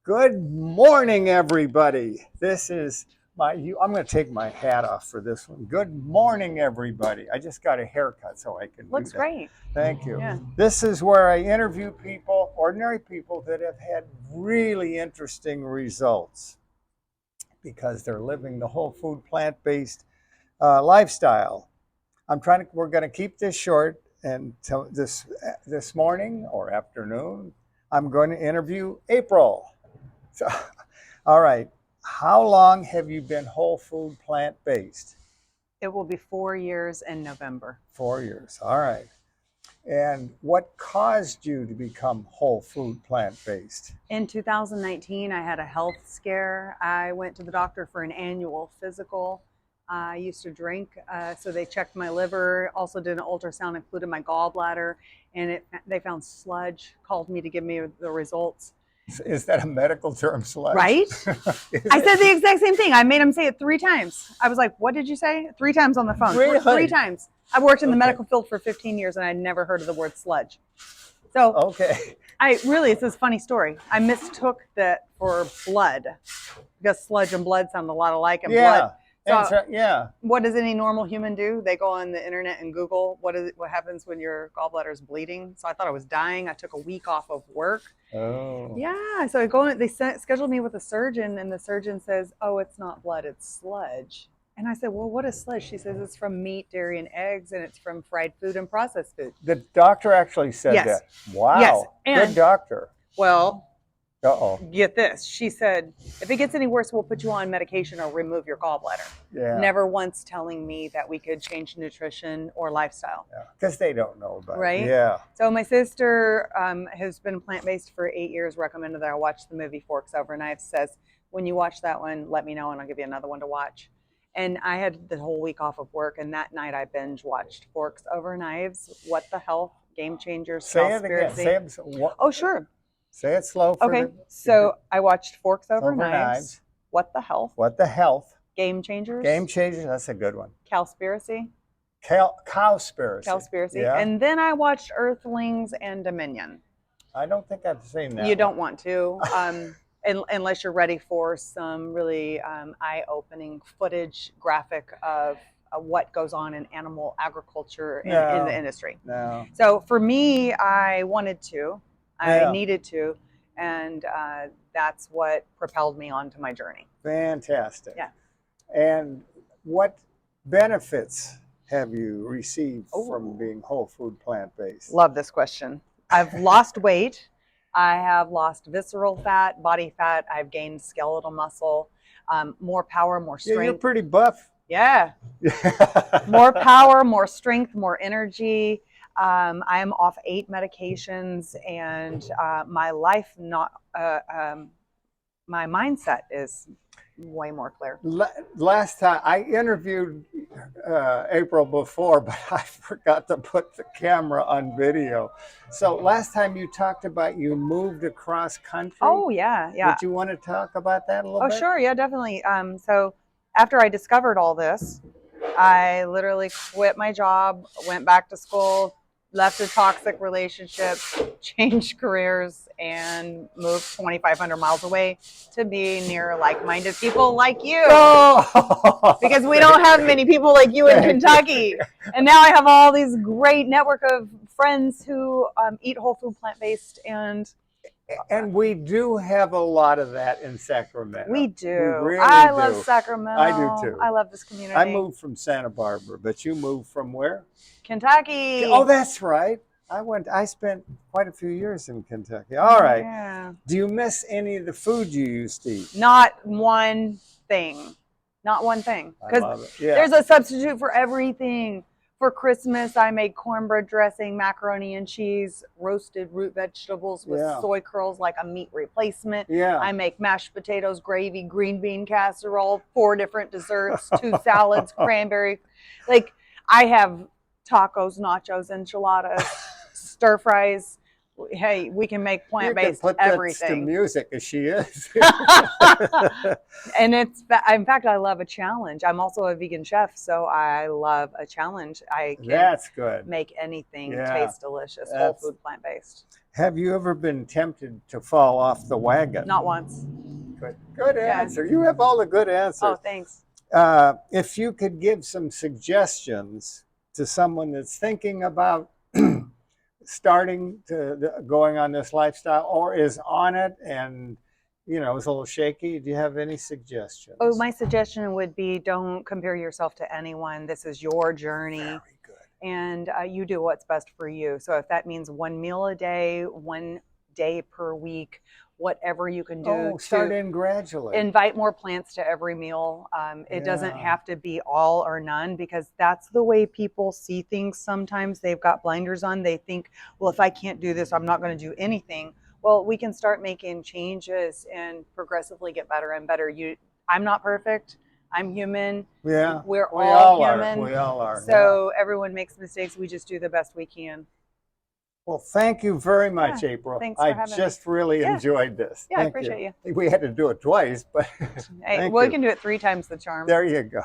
Good morning, everybody. This is I'm going to take my hat off for this one. Good morning, everybody. I just got a haircut so I can Looks do that. great. Thank you. Yeah. This is where I interview people, ordinary people that have had really interesting results because they're living the whole food plant-based lifestyle. We're going to keep this short, and this morning or afternoon, I'm going to interview April. So, all right. How long have you been whole food plant-based? It will be 4 years in November. 4 years. All right. And what caused you to become whole food plant-based? In 2019, I had a health scare. I went to the doctor for an annual physical. I used to drink, so they checked my liver, also did an ultrasound, included my gallbladder, and they found sludge, called me to give me the results. Is that a medical term, sludge? Right? I said the exact same thing. I made him say it 3 times. I was like, what did you say? 3 times on the phone. Really? 3 times. I've worked in the medical field for 15 years and I'd never heard of the word sludge. So it's this funny story. I mistook that for blood because sludge and blood sound a lot alike, and blood. So, what does any normal human do? They go on the internet and Google what happens when your gallbladder is bleeding. So I thought I was dying. I took a week off of work. Oh. Yeah. So they scheduled me with a surgeon, and the surgeon says, "Oh, it's not blood, it's sludge." And I said, "Well, what is sludge?" She says, "It's from meat, dairy, and eggs, and it's from fried food and processed food." The doctor actually said that. Wow. Yes. Good doctor. Well. Uh-oh. Get this. She said, if it gets any worse, we'll put you on medication or remove your gallbladder. Yeah. Never once telling me that we could change nutrition or lifestyle. Yeah, because they don't know about it. Yeah. So my sister has been plant-based for 8 years, recommended that I watch the movie Forks Over Knives, says, when you watch that one, let me know and I'll give you another one to watch. And I had the whole week off of work, and that night I binge watched Forks Over Knives, What the Health, Game Changers, Say it again. Say it. Oh, sure. Say it slow. So I watched Forks Over Knives, What the Health. What the Health. Game Changers. Game Changers, that's a good one. Cowspiracy. Cowspiracy. Cowspiracy. Yeah. And then I watched Earthlings and Dominion. I don't think I've seen that. You don't want to, unless you're ready for some really eye-opening footage, graphic of what goes on in animal agriculture in the industry. No. So for me, I wanted to. I needed to, and that's what propelled me onto my journey. Fantastic. Yeah. And what benefits have you received from being whole food plant-based? Love this question. I've lost weight. I have lost visceral fat, body fat. I've gained skeletal muscle, more power, more strength. Yeah, you're pretty buff. Yeah. More power, more strength, more energy. I am off 8 medications, and my mindset is way more clear. Last time I interviewed April before, but I forgot to put the camera on video. So last time you talked about you moved across country. Oh, yeah. Would you want to talk about that a little bit? Oh, sure. Yeah, definitely. So after I discovered all this, I literally quit my job, went back to school, left a toxic relationship, changed careers, and moved 2,500 miles away to be near like-minded people like you. Oh! Because we don't have many people like you in Kentucky. And now I have all these great network of friends who eat whole food, plant-based, and we do have a lot of that in Sacramento. We do. We really I love Sacramento. I do too. I love this community. I moved from Santa Barbara, but you moved from where? Kentucky. Oh, that's right. I spent quite a few years in Kentucky. All right. Yeah. Do you miss any of the food you used to eat? Not one thing. Not one thing. Because there's a substitute for everything. For Christmas, I made cornbread dressing, macaroni and cheese, roasted root vegetables with soy curls like a meat replacement. Yeah. I make mashed potatoes, gravy, green bean casserole, 4 different desserts, 2 salads, cranberry. Like, I have tacos, nachos, enchiladas, stir fries. Hey, we can make plant-based everything. You can put that to music as she is. And in fact, I love a challenge. I'm also a vegan chef, so I love a challenge. I can make anything taste delicious, whole food, plant-based. Have you ever been tempted to fall off the wagon? Not once. Good answer. You have all the good answers. Oh, thanks. If you could give some suggestions to someone that's thinking about starting to going on this lifestyle or is on it and is a little shaky, do you have any suggestions? Oh, my suggestion would be don't compare yourself to anyone. This is your journey. Very good. And you do what's best for you. So if that means one meal a day, 1 day per week, whatever you can do start to in gradually. invite more plants to every meal. It doesn't have to be all or none, because that's the way people see things. Sometimes they've got blinders on. They think, well, if I can't do this, I'm not going to do anything. Well, we can start making changes and progressively get better and better. I'm not perfect. I'm human. Yeah, we're all human. We all are. So everyone makes mistakes. We just do the best we can. Well, thank you very much, April. Thanks for having me. I just really enjoyed this. Yeah, I appreciate you. We had to do it twice, but Hey, we can do it 3 times the charm. There you go.